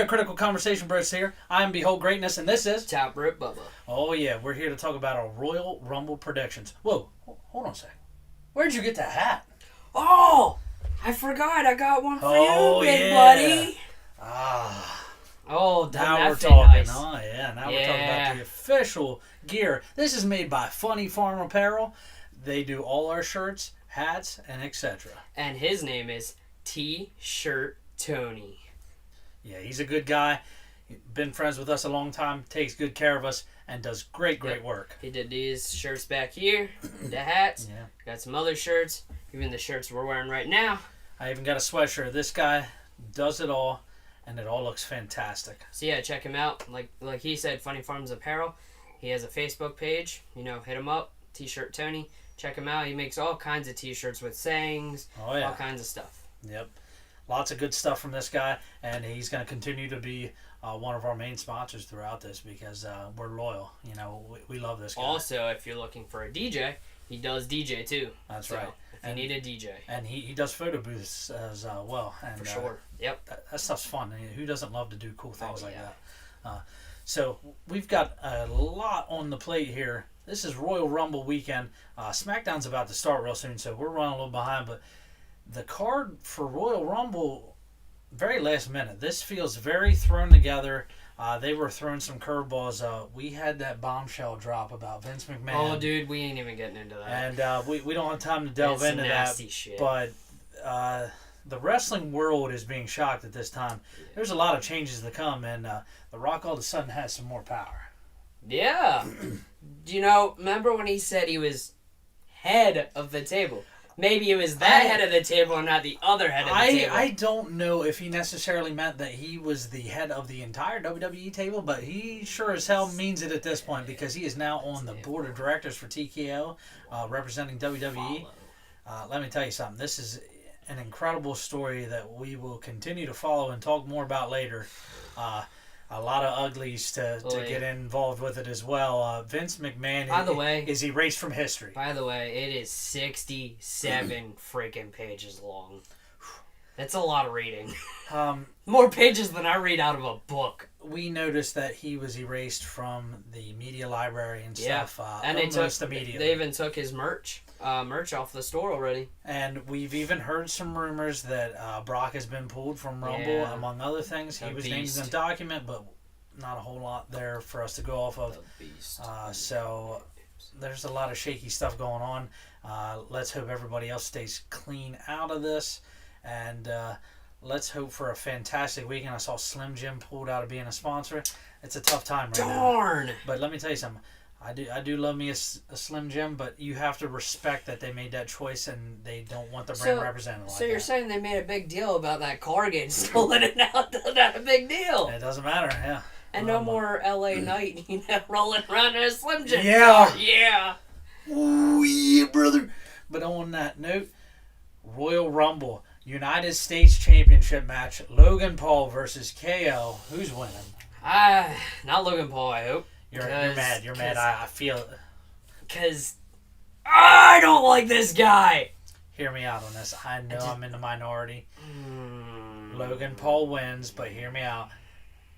Critical Conversation Bros here. I am Behold Greatness, and this is... Top Rip Bubba. Oh yeah, we're here to talk about our Royal Rumble predictions. Whoa, hold on a second. Where'd you get that hat? Oh! I forgot. I got one for Oh, you, big yeah. buddy. Ah, Oh, now we're that fit talking. nice. Oh yeah, now we're talking about the official gear. This is made by Funny Farm Apparel. They do all our shirts, hats, and etc. And his name is T-Shirt Tony. Yeah, he's a good guy. Been friends with us a long time, takes good care of us, and does great work. He did these shirts back here, the hats, Yeah. got some other shirts, even the shirts we're wearing right now. I even got a sweatshirt. This guy does it all, and it all looks fantastic. So yeah, check him out. Like he said, Funny Farms Apparel. He has a Facebook page. Hit him up. T-Shirt Tony. Check him out. He makes all kinds of T-shirts with sayings, Oh yeah. all kinds of stuff. Yep. Lots of good stuff from this guy, and he's going to continue to be one of our main sponsors throughout this because we're loyal. We love this guy. Also, if you're looking for a DJ, he does DJ too. That's So, right. If you need a DJ. And he does photo booths as well. And, For sure. Yep. That stuff's fun. I mean, who doesn't love to do cool things like yeah. that? So we've got a lot on the plate here. This is Royal Rumble weekend. SmackDown's about to start real soon, so we're running a little behind, but the card for Royal Rumble, very last minute. This feels very thrown together. They were throwing some curveballs. We had that bombshell drop about Vince McMahon. Oh, dude, we ain't even getting into that. And we don't have time to delve It's into nasty that. shit. But the wrestling world is being shocked at this time. There's a lot of changes to come, and The Rock all of a sudden has some more power. Yeah. Remember when he said he was head of the table? Maybe it was that head of the table and not the other head of the table. I don't know if he necessarily meant that he was the head of the entire WWE table, but he sure as hell means it at this point because he is now on the board of directors for TKO, representing WWE. Let me tell you something. This is an incredible story that we will continue to follow and talk more about later. A lot of uglies to get involved with it as well. Vince McMahon is erased from history. By the way, it is 67 freaking pages long. That's a lot of reading. More pages than I read out of a book. We noticed that he was erased from the media library and stuff. And almost immediately. They even took his merch off the store already. And we've even heard some rumors that Brock has been pulled from Rumble, among other things. He was named in the document, but not a whole lot there for us to go off of. The beast. So there's a lot of shaky stuff going on. Let's hope everybody else stays clean out of this. And let's hope for a fantastic weekend. I saw Slim Jim pulled out of being a sponsor. It's a tough time right now. Darn! But let me tell you something. I do love me a Slim Jim, but you have to respect that they made that choice and they don't want the brand represented like that. So you're saying they made a big deal about that car getting stolen and now it's not a big deal? It doesn't matter, yeah. And no more LA Knight, rolling around in a Slim Jim Yeah. car. Yeah. Ooh, yeah, brother. But on that note, Royal Rumble, United States Championship match, Logan Paul versus KO. Who's winning? Not Logan Paul, I hope. You're mad. You're mad. I feel it. Because I don't like this guy. Hear me out on this. I know I'm in the minority. Logan Paul wins, but hear me out.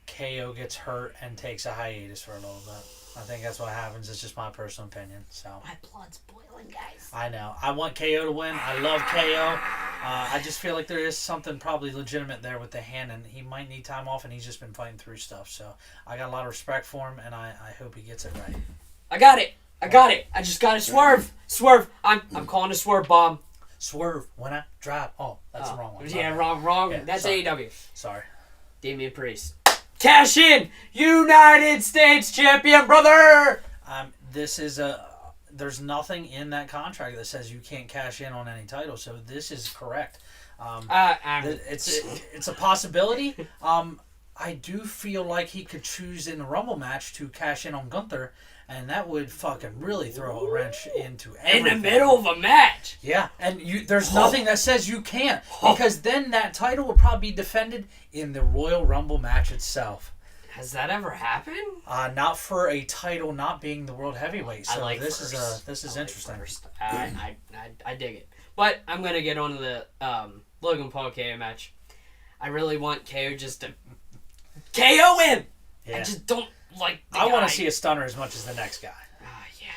KO gets hurt and takes a hiatus for a little bit. I think that's what happens. It's just my personal opinion. So My blood's boiling, guys. I know. I want KO to win. I love KO. I just feel like there is something probably legitimate there with the hand, and he might need time off, and he's just been fighting through stuff. So I got a lot of respect for him, and I hope he gets it right. I got it. I just got to swerve. I'm calling a swerve bomb. Swerve when I drive. Oh, that's the wrong one. Yeah, wrong. Yeah, That's sorry. AEW. Sorry. Damian Priest. Cash in! United States champion, brother! There's nothing in that contract that says you can't cash in on any title, so this is correct. It's a possibility. I do feel like he could choose in the Rumble match to cash in on Gunther, and that would fucking really throw a wrench into everything. In the middle of a match. Yeah, and there's nothing that says you can't, because then that title would probably be defended in the Royal Rumble match itself. Has that ever happened? Not for a title not being the World Heavyweight. So this is interesting. I dig it. But I'm gonna get on to the Logan Paul KO match. I really want KO just to KO him. Yeah. I just don't like the I want guy. to see a stunner as much as the next guy. Yeah.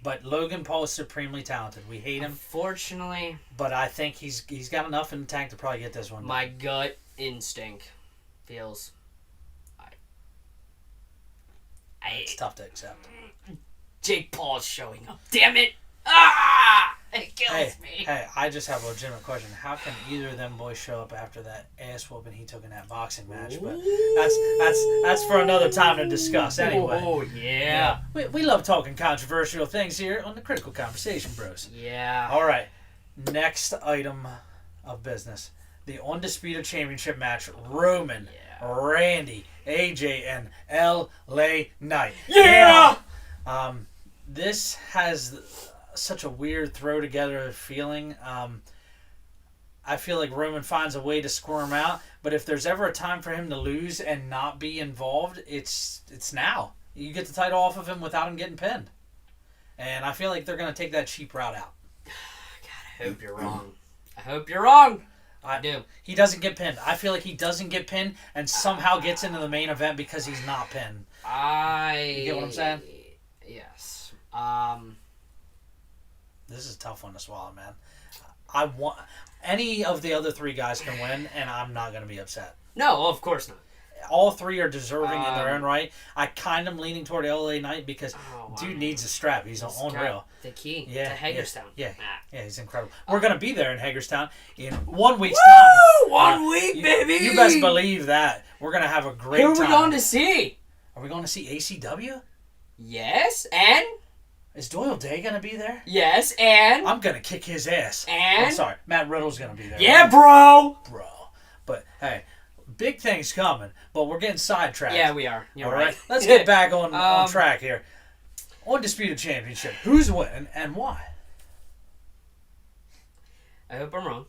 But Logan Paul is supremely talented. We hate him, Unfortunately, but I think he's got enough in the tank to probably get this one. my gut instinct feels. It's tough to accept. Jake Paul's showing up. Damn it! Ah! It kills me. Hey, I just have a legitimate question. How can either of them boys show up after that ass whooping he took in that boxing match? But that's for another time to discuss. Anyway. Oh yeah. We love talking controversial things here on the Critical Conversation Bros. Yeah. All right. Next item of business. The Undisputed Championship match. Roman, Randy, AJ, and LA Knight. Yeah! This has such a weird throw together feeling. I feel like Roman finds a way to squirm out, but if there's ever a time for him to lose and not be involved, it's now. You get the title off of him without him getting pinned. And I feel like they're going to take that cheap route out. God, I hope you're wrong. I hope you're wrong. I do. He doesn't get pinned. I feel like he doesn't get pinned and somehow gets into the main event because he's not pinned. You get what I'm saying? Yes. This is a tough one to swallow, man. I want any of the other three guys can win, and I'm not going to be upset. No, of course not. All three are deserving in their own right. I kind of leaning toward LA Knight because dude needs a strap. He's unreal. The key Yeah, to Hagerstown. Yeah, he's incredible. We're going to be there in Hagerstown in 1 week's time. 1 week, baby! You best believe that. We're going to have a great time. Who are we going to see? Are we going to see ACW? Yes, and? Is Doyle Day going to be there? Yes, and? I'm going to kick his ass. And? I'm sorry. Matt Riddle's going to be there. Yeah, right? bro! But, hey, big things coming. But we're getting sidetracked. Yeah, we are. You're right. Let's get back on track here. Undisputed Championship. Who's winning and why? I hope I'm wrong.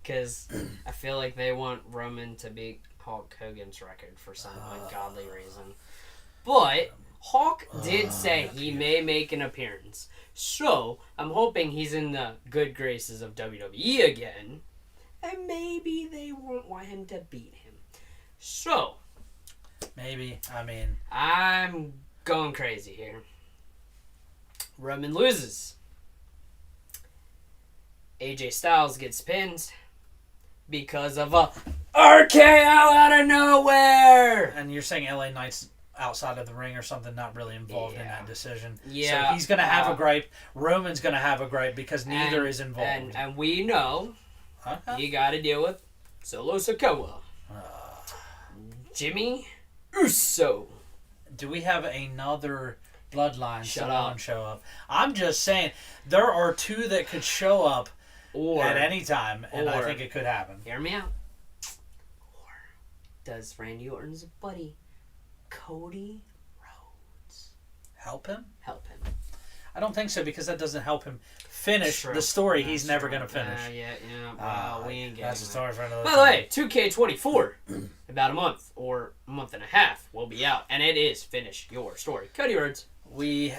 Because I feel like they want Roman to beat Hulk Hogan's record for some ungodly reason. But Hulk did say he may make an appearance. So I'm hoping he's in the good graces of WWE again. And maybe they won't want him to beat him. So. Maybe. I mean. I'm going crazy here. Roman loses. AJ Styles gets pinned because of a RKO out of nowhere. And you're saying LA Knight's outside of the ring or something, not really involved in that decision. Yeah. So he's going to have a gripe. Roman's going to have a gripe because neither is involved. And we know you got to deal with Solo Sikoa. Jimmy Uso. Do we have another Bloodline Shut show up? I'm just saying there are two that could show up at any time, and I think it could happen. Hear me out. Or does Randy Orton's buddy Cody Rhodes help him? I don't think so, because that doesn't help him finish the story he's never going to finish. Well, we ain't getting that's a story for another time. By the way, 2K24, about a month or a month and a half, will be out, and it is Finish Your Story. Cody Rhodes. We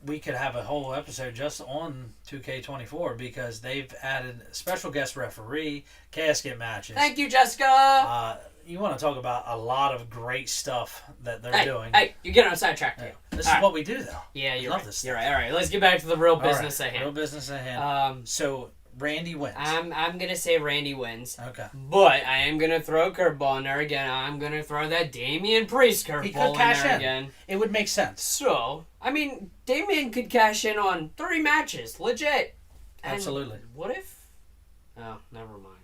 could have a whole episode just on 2K24 because they've added special guest referee, casket matches. Thank you, Jessica. You want to talk about a lot of great stuff that they're doing. Hey, you're getting on sidetrack too. This is what we do, though. Yeah, you're love right. this You're stuff. right. All right, let's get back to the real business at hand. Real business at hand. So Randy wins. I'm gonna say Randy wins. Okay. But I am gonna throw a curveball in there again. I'm gonna throw that Damian Priest curveball in there again. It would make sense. So, I mean, Damian could cash in on 3 matches, legit. And absolutely. What if? Oh, never mind.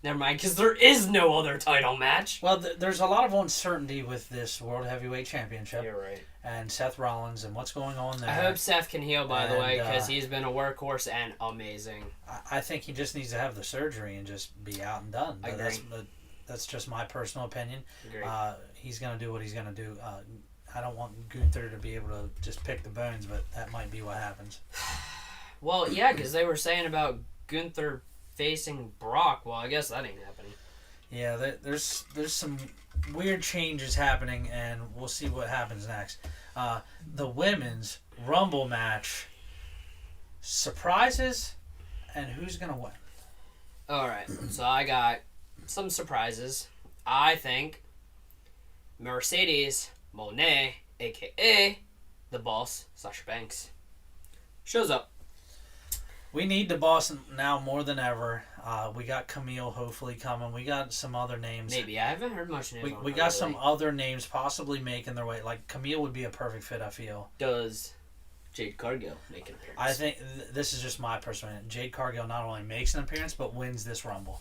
Never mind, because there is no other title match. Well, there's a lot of uncertainty with this World Heavyweight Championship. You're right. And Seth Rollins and what's going on there. I hope Seth can heal, by the way, because he's been a workhorse and amazing. I think he just needs to have the surgery and just be out and done. But that's just my personal opinion. He's going to do what he's going to do. I don't want Gunther to be able to just pick the bones, but that might be what happens. Well, yeah, because they were saying about Gunther facing Brock. Well, I guess that ain't happening. Yeah, there's some weird changes happening, and we'll see what happens next. The women's Rumble match. Surprises, and who's going to win? All right, so I got some surprises I think Mercedes Moné, a.k.a. the boss, Sasha Banks, shows up. We need the boss now more than ever. We got Camille hopefully coming. We got some other names. Maybe. I haven't heard much news on We her, got really. some other names possibly making their way. Like Camille would be a perfect fit, I feel. Does Jade Cargill make an appearance? I think this is just my personal opinion. Jade Cargill not only makes an appearance, but wins this Rumble.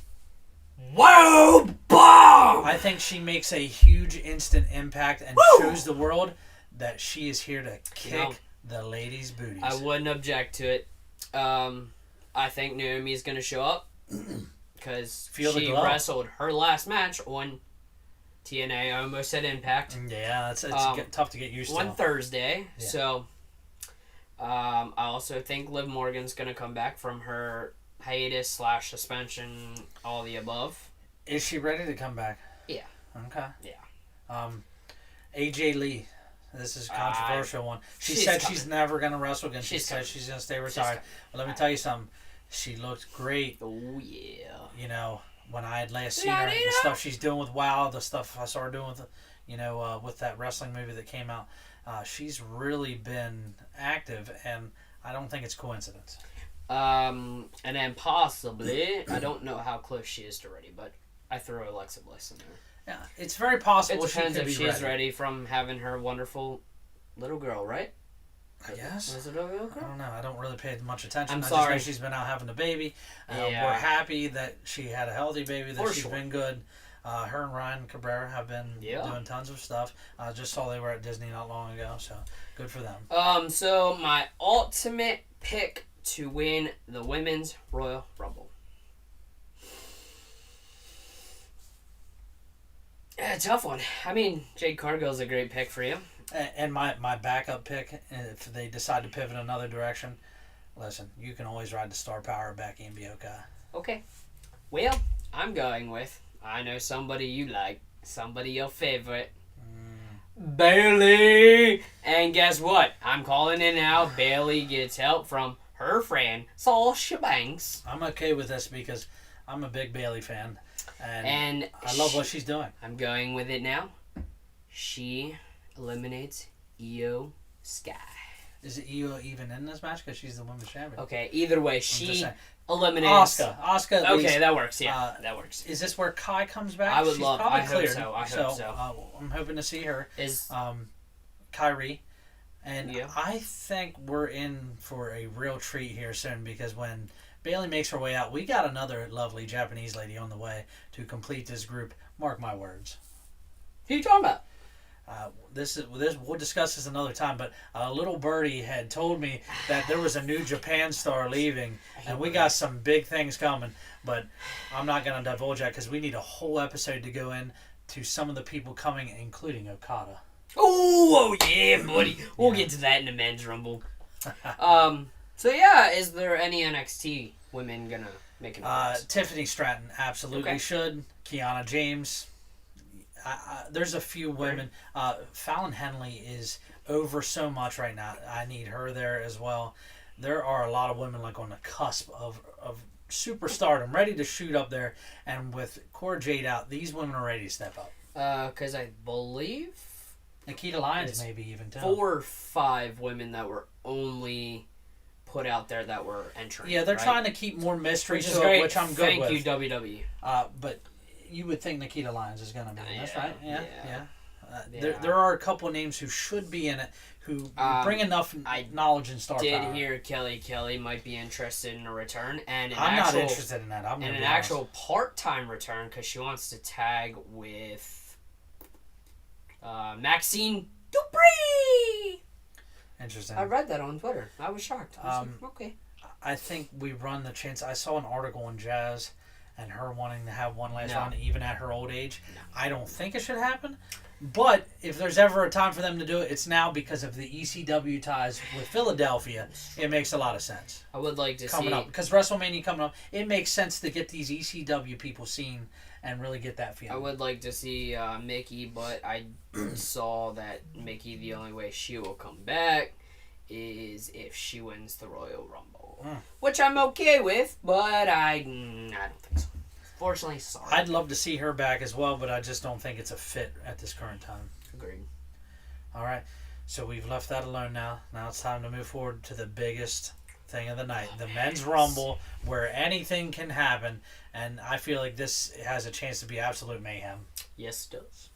Whoa! Bomb! I think she makes a huge instant impact and Woo! shows the world that she is here to kick know, the ladies' booties. I wouldn't object to it. I think Naomi's going to show up because Feel the she glow. wrestled her last match on TNA. I almost said Impact. Yeah, it's tough to get used to. On Thursday. Yeah. So, I also think Liv Morgan's going to come back from her hiatus / suspension, all the above. Is she ready to come back? Yeah. Okay. Yeah. AJ Lee. This is a controversial one. She she's said coming. she's never going to wrestle again. She She's said coming. she's going to stay She's retired. coming. But let me tell you something. She looked great. Oh, yeah. You know, when I had last seen her, La-di-da. the stuff she's doing with WoW, the stuff I saw her doing with, with that wrestling movie that came out, she's really been active, and I don't think it's coincidence. And then possibly, I don't know how close she is to ready, but I throw Alexa Bliss in there. Yeah, it's very possible It depends she could if be she's ready from having her wonderful little girl, right? I guess. Was it a little I girl? don't know. I don't really pay much attention. I'm I just sorry. know she's been out having a baby. Yeah. We're happy that she had a healthy baby, that For she's sure. been good. Her and Ryan Cabrera have been doing tons of stuff. Just saw they were at Disney not long ago, so good for them. So my ultimate pick to win the Women's Royal Rumble. Yeah, tough one. I mean, Jade Cargill's a great pick for you. And my backup pick, if they decide to pivot another direction, listen, you can always ride the star power of Becky and Bianca. Okay. Well, I'm going with, I know somebody you like, somebody your favorite. Bailey! And guess what? I'm calling it now. Bailey gets help from her friend, Sasha Banks. I'm okay with this because I'm a big Bailey fan. And I love what she's doing. I'm going with it now. She eliminates Io Sky. Is Io even in this match? Because she's the women's champion. Okay, either way, just she saying. eliminates... Asuka at Okay, least. that works, yeah. That works. Is this where Kai comes back? I would She's love- probably I hope cleared, so, I hope so. I'm hoping to see her. Is Kyrie. And Yeah. I think we're in for a real treat here soon because when Bailey makes her way out, we got another lovely Japanese lady on the way to complete this group. Mark my words. Who you talking about? This we'll discuss this another time, but little birdie had told me that there was a new Japan star leaving, and we got some big things coming. But I'm not going to divulge that because we need a whole episode to go in to some of the people coming, including Okada. Oh yeah, buddy. We'll get to that in the men's rumble. So yeah, is there any NXT women gonna make an appearance? Tiffany Stratton absolutely Okay. should. Kiana James. There's a few women. Fallon Henley is over so much right now. I need her there as well. There are a lot of women like on the cusp of superstardom, ready to shoot up there. And with Cora Jade out, these women are ready to step up. Because I believe Nikita Lyons It's maybe even too. 4 or 5 women that were only put out there that were entering. Yeah, they're right? trying to keep more mystery Which is to it, great. which I'm good Thank with. you, WWE. But you would think Nikita Lyons is going to be in this, Yeah, right? Yeah. yeah. There are a couple names who should be in it who bring enough I knowledge and star Did power. hear Kelly might be interested in a return and I'm not interested in that. I'm in gonna an be honest. actual part-time return because she wants to tag with Maxine Dupree. Interesting. I read that on Twitter. I was shocked. I was Um, like, okay. I think we run the chance. I saw an article on Jazz and her wanting to have one last No. run even at her old age. No. I don't think it should happen. But if there's ever a time for them to do it, it's now because of the ECW ties with Philadelphia. It makes a lot of sense. I would like to Coming see up. Because WrestleMania coming up, it makes sense to get these ECW people seen and really get that feeling. I would like to see Mickey, but I saw that Mickey, the only way she will come back is if she wins the Royal Rumble. Which I'm okay with, but I don't think so. Unfortunately, sorry. I'd love to see her back as well, but I just don't think it's a fit at this current time. Agreed. All right, so we've left that alone now. Now it's time to move forward to the biggest thing of the night, the Men's Rumble, where anything can happen, and I feel like this has a chance to be absolute mayhem. Yes, it does.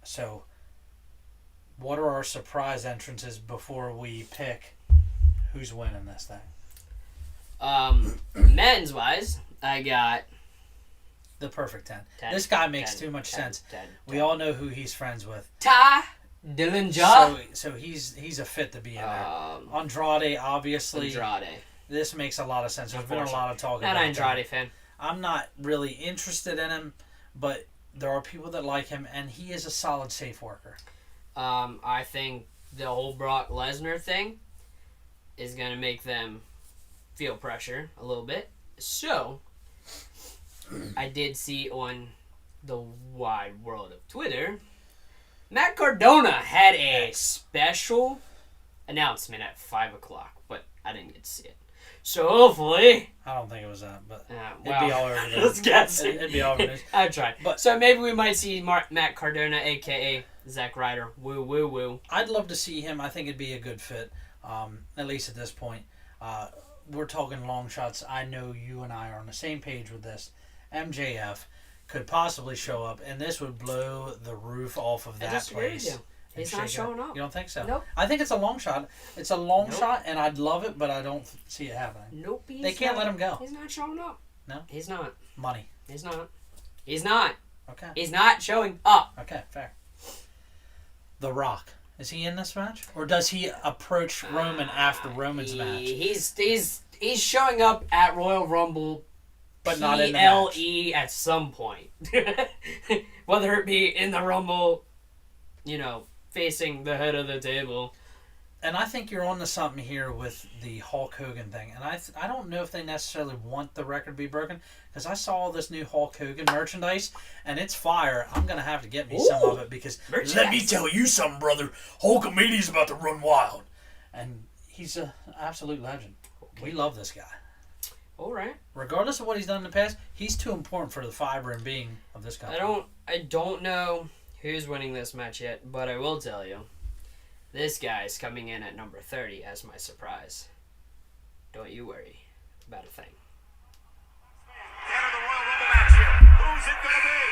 So, what are our surprise entrances before we pick who's winning this thing? Men's wise, I got The perfect 10. 10. This guy makes 10, too much 10, sense. 10, We all know who he's friends with. Ty Dillinger. So he's a fit to be in there. Andrade, obviously. Andrade. This makes a lot of sense. There's been a lot of talk Not about an Andrade that. fan. I'm not really interested in him, but there are people that like him, and he is a solid safe worker. I think the whole Brock Lesnar thing is going to make them feel pressure a little bit. So, I did see on the wide world of Twitter, Matt Cardona had a special announcement at 5 o'clock, but I didn't get to see it. So, hopefully... I don't think it was that, but well, it'd be all over the let's guess. It'd be all over this. I tried. But- So, maybe we might see Matt Cardona, a.k.a. Zack Ryder. Woo, woo, woo. I'd love to see him. I think it'd be a good fit, at least at this point. We're talking long shots. I know you and I are on the same page with this. MJF could possibly show up, and this would blow the roof off of I that disagree with place. you. He's not showing up. You don't think so? Nope. I think it's a long shot. It's a long Nope. shot, and I'd love it, but I don't see it happening. Nope. They can't let him go. He's not showing up. No? He's not. Money. He's not. He's not. Okay. He's not showing up. Okay, fair. The Rock. Is he in this match? Or does he approach Roman after Roman's match? He's showing up at Royal Rumble, But not in the match. PLE at some point. Whether it be in the Rumble, facing the head of the table. And I think you're on to something here with the Hulk Hogan thing. And I don't know if they necessarily want the record to be broken, because I saw all this new Hulk Hogan merchandise, and it's fire. I'm going to have to get me some of it, because let me tell you something, brother. Hulkamania's about to run wild. And he's an absolute legend. We love this guy. All right. Regardless of what he's done in the past, he's too important for the fiber and being of this company. I don't know who's winning this match yet, but I will tell you, this guy's coming in at number 30 as my surprise. Don't you worry about a thing. Enter the Royal Rumble match here. Who's it gonna be?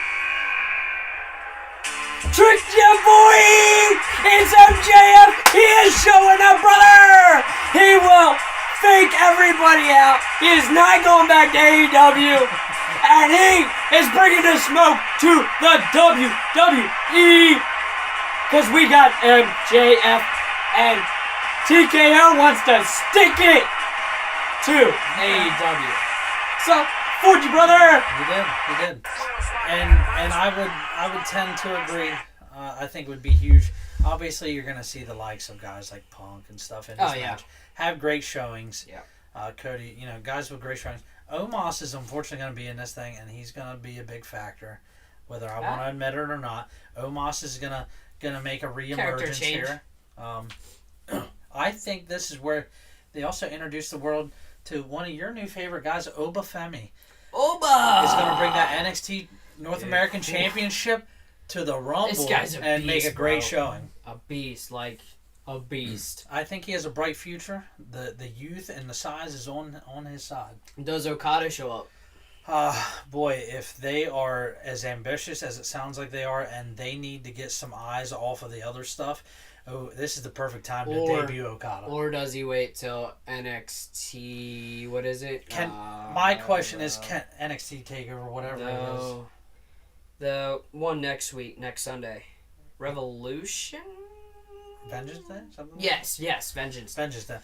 Trick ya, boy! It's MJF! He is showing up, brother! He will fake everybody out. He is not going back to AEW. And he is bringing the smoke to the WWE. Because we got MJF, and TKO wants to stick it to AEW. So, Fuji, brother! He did. And I would tend to agree. I think it would be huge. Obviously, you're going to see the likes of guys like Punk and stuff in this match. Have great showings. Yeah. Cody, guys with great showings. Omos is unfortunately going to be in this thing, and he's going to be a big factor, whether I want to admit it or not. Omos is going to make a reemergence here. I think this is where they also introduced the world to one of your new favorite guys, Oba Femi. Oba! Is going to bring that NXT North American Championship to the Rumble This guy's a and beast, make a great bro. showing. A beast, like a beast. I think he has a bright future. The youth and the size is on his side. Does Okada show up? Boy, if they are as ambitious as it sounds like they are, and they need to get some eyes off of the other stuff, this is the perfect time to debut Okada. Or does he wait till NXT? What is it? My question is, can NXT TakeOver, whatever it is? The one next Sunday. Revolution? Vengeance Day? Something like Yes, Vengeance. Vengeance Day.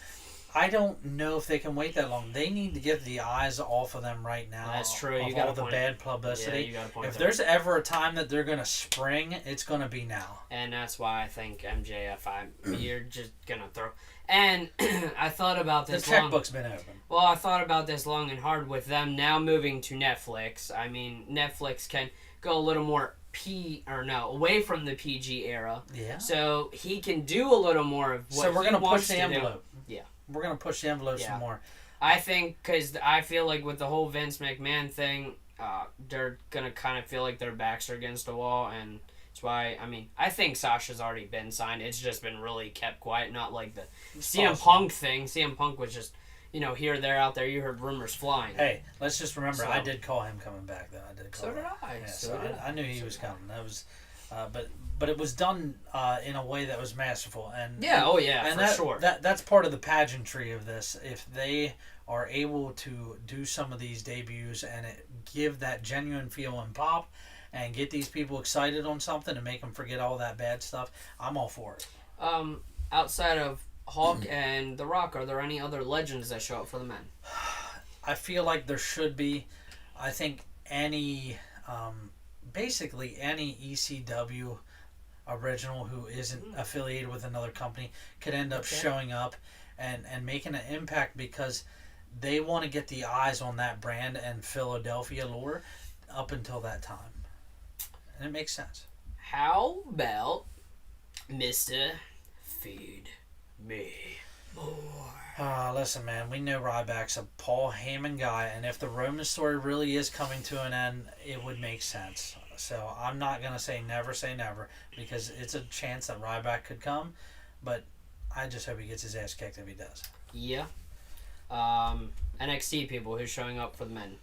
I don't know if they can wait that long. They need to get the eyes off of them right now. That's true. Of You got all the bad publicity. Yeah, you got a point if there. there's ever a time that they're gonna spring, it's gonna be now. And that's why I think MJF. You're just gonna throw. And I thought about this. The checkbook's been open. Well, I thought about this long and hard with them now moving to Netflix. I mean, Netflix can go a little more away from the PG era. Yeah. So he can do a little more of what So we're he gonna wants push the to envelope. do. Yeah. We're gonna push the envelope Yeah. some more. I think because I feel like with the whole Vince McMahon thing, they're gonna kind of feel like their backs are against the wall, and that's why. I mean, I think Sasha's already been signed. It's just been really kept quiet, not like the CM Punk thing. CM Punk was just, here, there, out there. You heard rumors flying. Hey, let's just remember, So- I did call him coming back. Though I did call. So did him. I. Yeah, So so did I knew he was coming. That was, but it was done in a way that was masterful. And Yeah. Oh yeah. and For that, sure. that's part of the pageantry of this. If they are able to do some of these debuts and give that genuine feel and pop, and get these people excited on something and make them forget all that bad stuff, I'm all for it. Outside of Hulk and The Rock, are there any other legends that show up for the men? I feel like there should be. I think basically any ECW original who isn't affiliated with another company could end up showing up and making an impact because they want to get the eyes on that brand and Philadelphia lore up until that time. And it makes sense. How about Mr. Feed Me More? Listen, man, we know Ryback's a Paul Heyman guy, and if the Roman story really is coming to an end, it would make sense. So I'm not going to say never, because it's a chance that Ryback could come, but I just hope he gets his ass kicked if he does. Yeah. NXT people who's showing up for the men.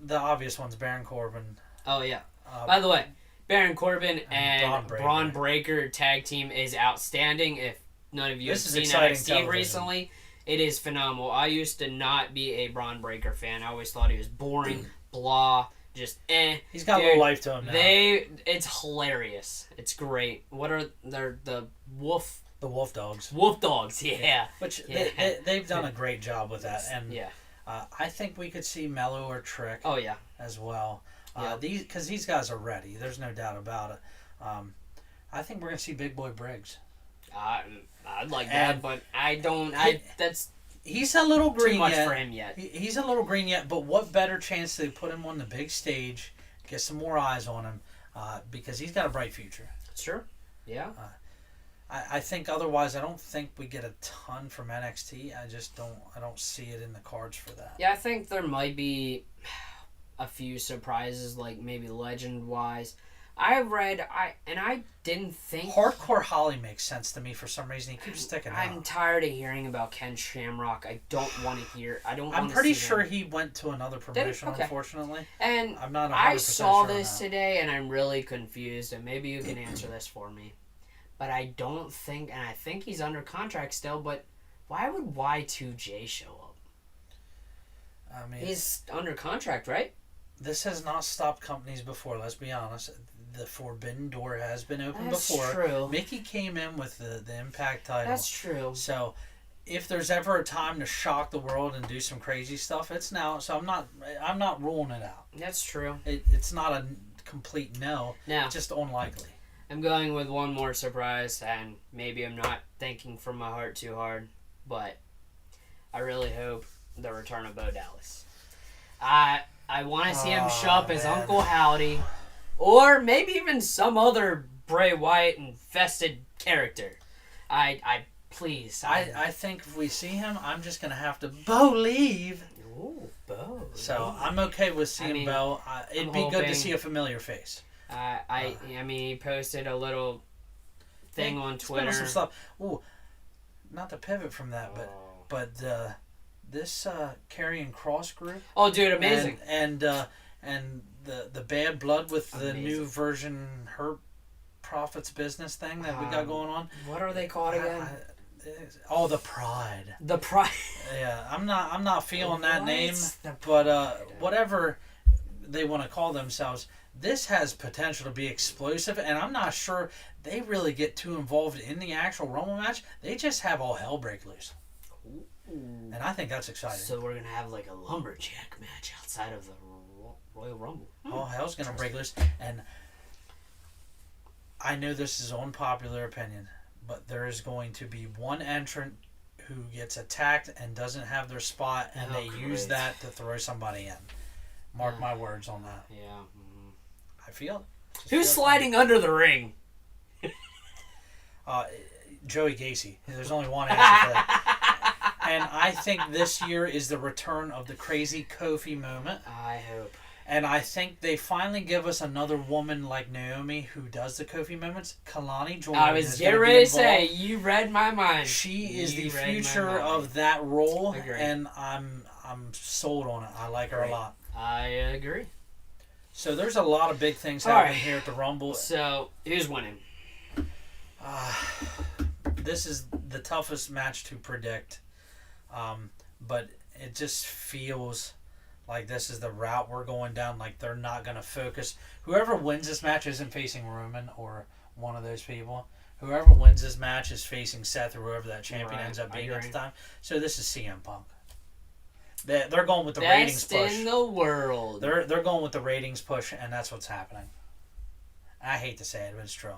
The obvious one's Baron Corbin. Oh, yeah. By the way, Baron Corbin and and Braun Braun Breaker tag team is outstanding. If none of you This have is seen exciting NXT television. recently, it is phenomenal. I used to not be a Braun Breaker fan. I always thought he was boring, blah, just eh. He's got a Dude, little life to him now. It's hilarious. It's great. What are the wolf The Wolf Dogs. dogs? Yeah. Which Yeah. they've done a great job with that. And Yeah. I think we could see Mello or Trick Oh yeah. as well. Yeah. Because these guys are ready. There's no doubt about it. I think we're going to see Big Boy Briggs. I'd like And that, but I don't. That's He's a little green too much yet. for him yet. He's a little green yet, but what better chance to put him on the big stage, get some more eyes on him, because he's got a bright future. Sure. Yeah. I think otherwise, I don't think we get a ton from NXT. I don't see it in the cards for that. Yeah, I think there might be a few surprises, like maybe legend-wise. I didn't think... Hardcore Holly makes sense to me for some reason. He keeps sticking I'm out. tired of hearing about Ken Shamrock. I don't want to hear... I'm pretty sure he went to another promotion, Okay. unfortunately. And I'm not 100% I saw sure on this that. today, and I'm really confused, and maybe you can answer this for me. But I don't think... And I think he's under contract still, but why would Y2J show up? I mean, He's under contract, right? this has not stopped companies before, let's be honest. The Forbidden Door has been open That's before. true. Mickey came in with the Impact title. That's true. So, if there's ever a time to shock the world and do some crazy stuff, it's now. So I'm not ruling it out. That's true. It's not a complete no. Now, Just unlikely. I'm going with one more surprise, and maybe I'm not thinking from my heart too hard, but I really hope the return of Bo Dallas. I want to see him show up as man. Uncle Howdy, or maybe even some other Bray Wyatt infested character. Please. I think if we see him, I'm just gonna have to believe. Ooh, Bo. So I'm okay with seeing mean, Bo. It'd be good hoping- to see a familiar face. I mean, he posted a little thing on Spin on Twitter. some stuff. Ooh, not to pivot from that, Oh. but this Karrion Cross group. Oh, dude, amazing. And the Bad Blood with the Amazing. new version Hurt Profits business thing that we got going on. What are they called again? Oh, the Pride. The Pride. Yeah, I'm not feeling that What? name, The but whatever they want to call themselves, this has potential to be explosive, and I'm not sure they really get too involved in the actual Rumble match. They just have all hell break loose, and I think that's exciting. So we're gonna have like a lumberjack match outside of the Royal Rumble. All hell's gonna break loose, and I know this is unpopular opinion, but there is going to be one entrant who gets attacked and doesn't have their spot, and Oh, they use great. that to throw somebody in. Mark my words on that. Yeah. Mm-hmm. I feel it. Just Who's feel it. sliding under the ring? Joey Gacy. There's only one answer for that. And I think this year is the return of the crazy Kofi moment. I hope. And I think they finally give us another woman like Naomi who does the Kofi moments. Kalani Jordan. I was is getting gonna be ready to say, involved. you read my mind. She is You the read my future mind. of that role, Agreed. and I'm sold on it. I like her a Great. lot. I agree. So there's a lot of big things All happening right. here at the Rumble. So, who's winning? This is the toughest match to predict, but it just feels like this is the route we're going down. Like they're not going to focus. Whoever wins this match isn't facing Roman or one of those people. Whoever wins this match is facing Seth or whoever that champion Right, ends up I being at agree. the time. So this is CM Punk. They're going with the ratings Best push. in the world. They're going with the ratings push, and that's what's happening. I hate to say it, but it's true.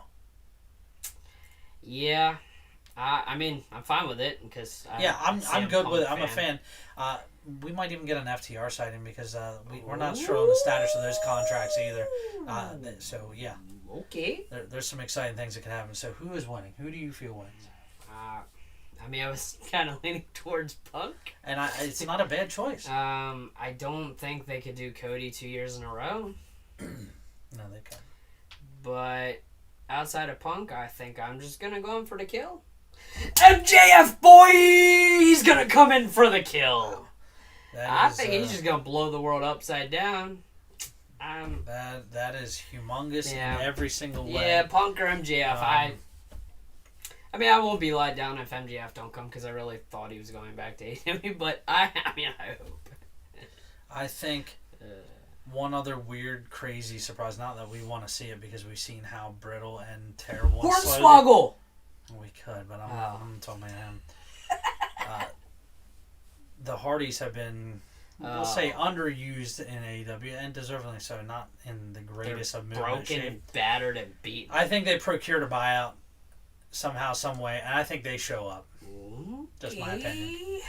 Yeah. I mean, I'm fine with it because I'm good with it. I'm a fan. We might even get an FTR sighting because we're not sure on the status of those contracts either. So yeah, Okay. there's some exciting things that can happen. So who is winning? Who do you feel wins? I mean, I was kind of leaning towards Punk. And it's not a bad choice. I don't think they could do Cody 2 years in a row, No, they can. but outside of Punk, I think I'm just gonna go in for the kill. MJF boy, he's gonna come in for the kill. I think he's just gonna blow the world upside down. That is humongous Yeah. in every single way. Yeah, Punk or MJF. I mean, I won't be let down if MJF don't come because I really thought he was going back to AEW, but I hope. I think one other weird, crazy surprise. Not that we want to see it because we've seen how brittle and terrible. and slowly- Hornswoggle. We could, but I'm talking about him. The Hardys have been, we'll say, underused in AEW, and deservedly so. Not in the greatest of movement Broken shape. and battered and beaten. I think they procured a buyout somehow, some way, and I think they show up. Just my opinion.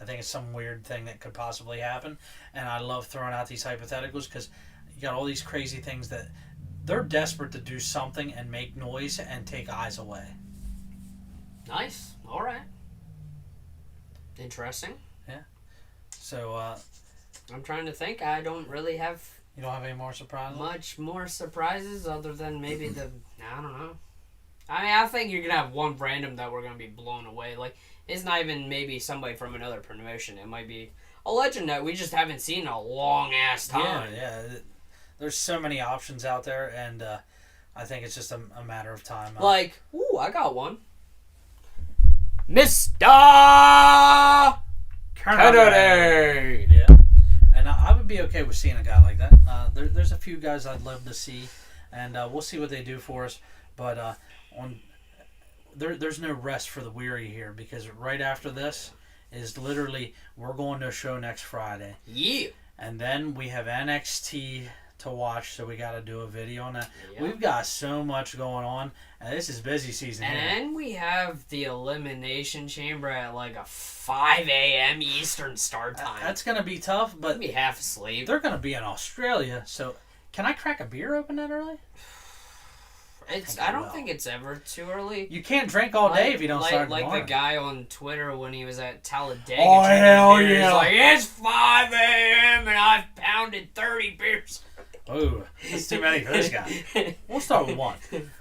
I think it's some weird thing that could possibly happen, and I love throwing out these hypotheticals because you got all these crazy things that they're desperate to do something and make noise and take eyes away. Nice. All right. Interesting. So I'm trying to think. I don't really have you don't have any more surprises? much more surprises other than maybe I don't know. I mean, I think you're going to have one random that we're going to be blown away. Like, it's not even maybe somebody from another promotion. It might be a legend that we just haven't seen in a long-ass time. Yeah. There's so many options out there, and I think it's just a matter of time. Like, I got one. Mr. Kennedy. Yeah. And I would be okay with seeing a guy like that. There's a few guys I'd love to see, and we'll see what they do for us. But there's no rest for the weary here because right after this is literally we're going to a show next Friday. Yeah. And then we have NXT to watch, so we got to do a video on that. Yep. We've got so much going on, and this is busy season And here. then we have the Elimination Chamber at like a 5 a.m. Eastern start time. That's going to be tough, but I'd be half asleep. they're going to be in Australia, so can I crack a beer open that early? I don't think it's ever too early. You can't drink all day if you don't start in the Like the morning. guy on Twitter when he was at Talladega. Oh, drinking hell beers, yeah. Like, it's 5 a.m. and I've pounded 30 beers. Ooh, that's too many for this guy. We'll start with one.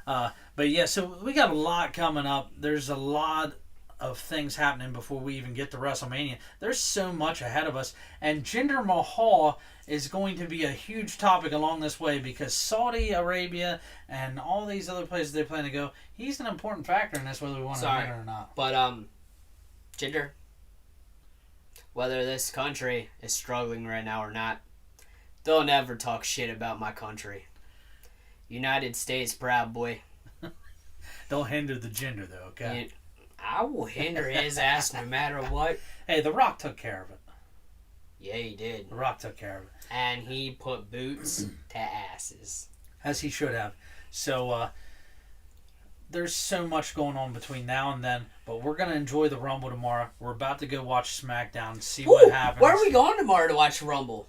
But yeah, so we got a lot coming up. There's a lot of things happening before we even get to WrestleMania. There's so much ahead of us. And Jinder Mahal is going to be a huge topic along this way because Saudi Arabia and all these other places they plan to go, he's an important factor in this whether we want to admit it or not. But, Jinder, whether this country is struggling right now or not, don't ever talk shit about my country. United States proud, boy. Don't hinder the Jinder, though, okay? I will hinder his ass no matter what. Hey, The Rock took care of it. Yeah, he did. The Rock took care of it. And he put boots to asses. As he should have. So, there's so much going on between now and then, but we're going to enjoy the Rumble tomorrow. We're about to go watch SmackDown and see what happens. Where are we going tomorrow to watch Rumble?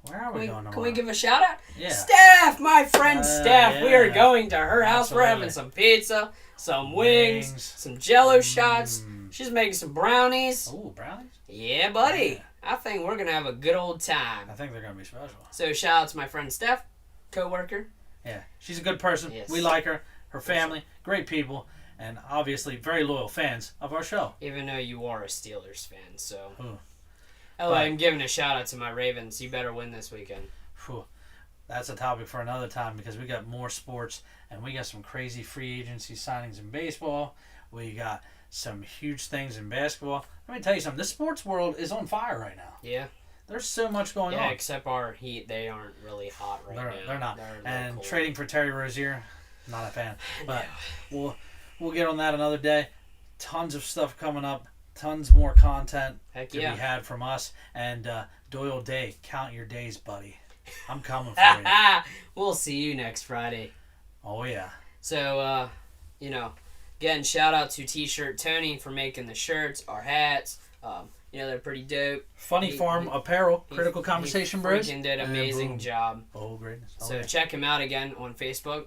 Where are we going tomorrow? Can we give a shout out? Yeah. Steph, my friend Steph. We are yeah. going to her house. We're Absolutely. having some pizza, some wings, some Jello shots. She's making some brownies. Oh, brownies? Yeah, buddy. Yeah. I think we're going to have a good old time. I think they're gonna be special. So shout out to my friend Steph, co-worker. Yeah, she's a good person. Yes. We like her. Her family, great people, and obviously very loyal fans of our show. Even though you are a Steelers fan, so. Ooh. Oh, But- I'm giving a shout out to my Ravens. You better win this weekend. Whew. That's a topic for another time because we got more sports and we got some crazy free agency signings in baseball. We got some huge things in basketball. Let me tell you something. The sports world is on fire right now. Yeah. There's so much going Yeah, on. except our Heat, they aren't really hot right now. They're not. They're a little And cold. trading for Terry Rozier, not a fan. But No. we'll get on that another day. Tons of stuff coming up. Tons more content Heck to yeah. be had from us. And Doyle Day, count your days, buddy. I'm coming for you. We'll see you next Friday. Oh, yeah. So, again, shout out to T-Shirt Tony for making the shirts, our hats. They're pretty dope. Funny He- Farm he- Apparel, He- Critical Conversation he Bros. freaking did an And amazing boom. job. Oh, greatness. Oh, So yeah. check him out again on Facebook.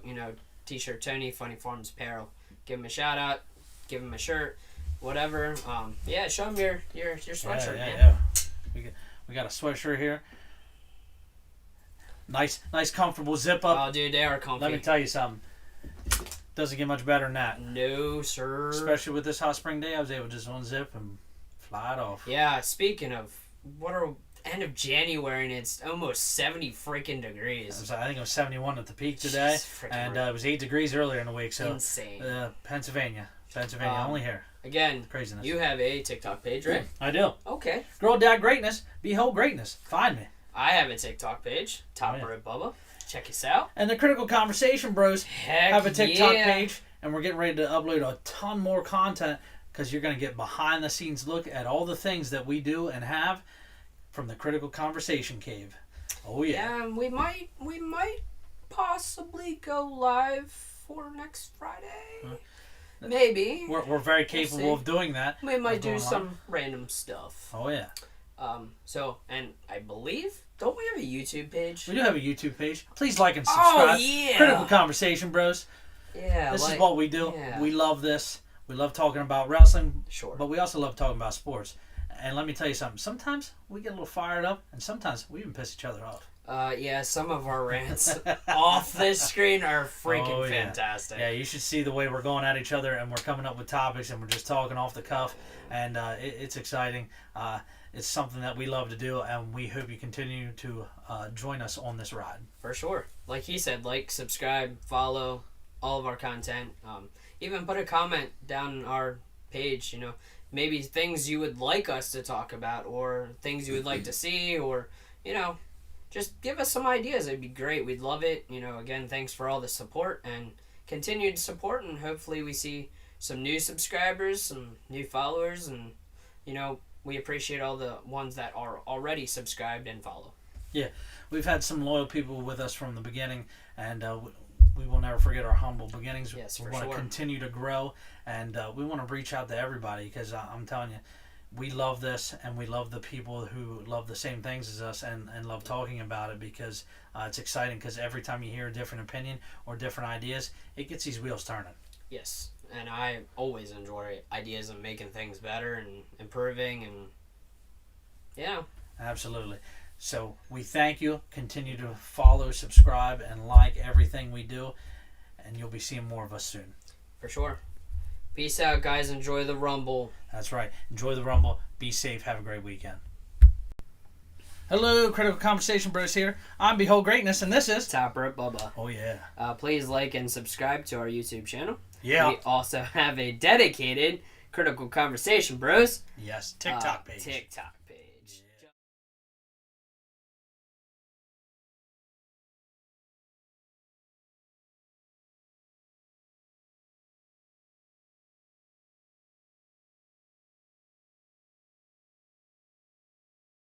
T-Shirt Tony, Funny Farms Apparel. Give him a shout out. Give him a shirt, whatever. Show him your sweatshirt, man. Yeah. We got a sweatshirt here. Nice, comfortable zip up. Oh, dude, they are comfy. Let me tell you something. Doesn't get much better than that. No, sir. Especially with this hot spring day, I was able to just unzip and fly it off. Yeah, speaking of, end of January and it's almost 70 freaking degrees. I think it was 71 at the peak today, Jeez, freaking and right. it was 8 degrees earlier in the week. So, Insane. Pennsylvania, Um, only here. Again, Craziness. you have a TikTok page, right? I do. Okay. Girl, dad, greatness. Behold greatness. Find me. I have a TikTok page, Top Oh, yeah. Road Bubba. Check us out. And the Critical Conversation Bros Heck have a TikTok yeah. page, and we're getting ready to upload a ton more content because you're going to get behind the scenes look at all the things that we do and have from the Critical Conversation Cave. Oh yeah. Yeah, we might possibly go live for next Friday. Maybe. We're very capable see. of doing that. We might of do going some random stuff. Oh yeah. And I believe, don't we have a YouTube page? We do have a YouTube page. Please like and subscribe. Oh, yeah. Critical Conversation Bros. Yeah, This is what we do. yeah. We love this. We love talking about wrestling, Sure. but we also love talking about sports. And let me tell you something. Sometimes we get a little fired up, and sometimes we even piss each other off. Some of our rants off this screen are freaking Oh, yeah. fantastic. Yeah, you should see the way we're going at each other, and we're coming up with topics, and we're just talking off the cuff, and it's exciting. It's something that we love to do, and we hope you continue to join us on this ride. For sure. Like he said, subscribe, follow all of our content. Even put a comment down our page, maybe things you would like us to talk about or things you would like to see or, just give us some ideas. It'd be great. We'd love it. Again, thanks for all the support and continued support, and hopefully we see some new subscribers, some new followers, and, we appreciate all the ones that are already subscribed and follow. Yeah, we've had some loyal people with us from the beginning, and we will never forget our humble beginnings. Yes, we for want to sure. continue to grow, and we want to reach out to everybody because I'm telling you, we love this, and we love the people who love the same things as us and love talking about it because it's exciting because every time you hear a different opinion or different ideas, it gets these wheels turning. Yes, and I always enjoy ideas of making things better and improving, and Absolutely. So we thank you. Continue to follow, subscribe, and like everything we do, and you'll be seeing more of us soon. for sure. Peace out, guys. Enjoy the Rumble. That's right. Enjoy the Rumble. Be safe. Have a great weekend. Hello, Critical Conversation Bros here. I'm Behold Greatness, and this is... Top Rope Bubba. Oh, yeah. Please like and subscribe to our YouTube channel. Yeah. We also have a dedicated Critical Conversation Bros Yes. TikTok page. TikTok